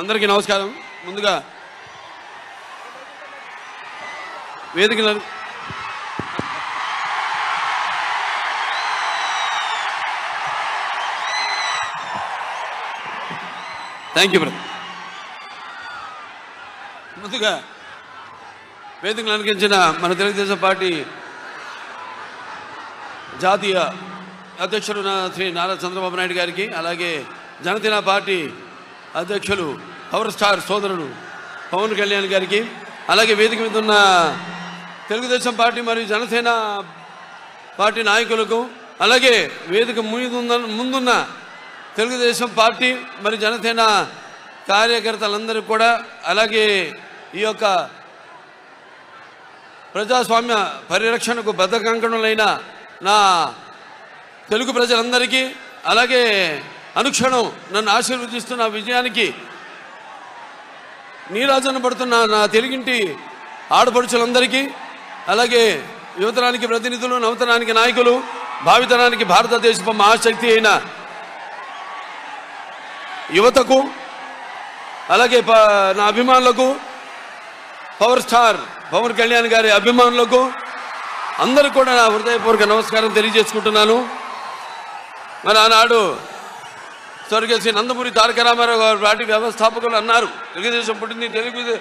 అందరికీ నమస్కారం. ముందుగా వేదిక థ్యాంక్ యూ బ్రదర్. ముందుగా వేదికలు అలంకరించిన మన తెలుగుదేశం పార్టీ జాతీయ అధ్యక్షుడు శ్రీ నారా చంద్రబాబు నాయుడు గారికి, అలాగే జనసేన పార్టీ అధ్యక్షులు పవర్ స్టార్ సోదరుడు పవన్ కళ్యాణ్ గారికి, అలాగే వేదిక మీద ఉన్న తెలుగుదేశం పార్టీ మరియు జనసేన పార్టీ నాయకులకు, అలాగే వేదిక ముందున్న తెలుగుదేశం పార్టీ మరియు జనసేన కార్యకర్తలందరికీ కూడా, అలాగే ఈ యొక్క ప్రజాస్వామ్య పరిరక్షణకు బద్ధకంకణులైన నా తెలుగు ప్రజలందరికీ, అలాగే అనుక్షణం నన్ను ఆశీర్వదిస్తున్న విజయానికి నీరాజన పడుతున్న నా తెలుగింటి ఆడపడుచులందరికీ, అలాగే యువతరానికి ప్రతినిధులు, నవతరానికి నాయకులు, భావితరానికి భారతదేశపు మహాశక్తి అయిన యువతకు, అలాగే నా అభిమానులకు, పవర్ స్టార్ పవన్ కళ్యాణ్ గారి అభిమానులకు అందరూ కూడా నా హృదయపూర్వక నమస్కారం తెలియజేసుకుంటున్నాను. మరి ఆనాడు స్వర్గీయ శ్రీ నందమూరి తారక రామారావు గారు పార్టీ వ్యవస్థాపకులు అన్నారు, తెలుగుదేశం పుట్టింది తెలుగు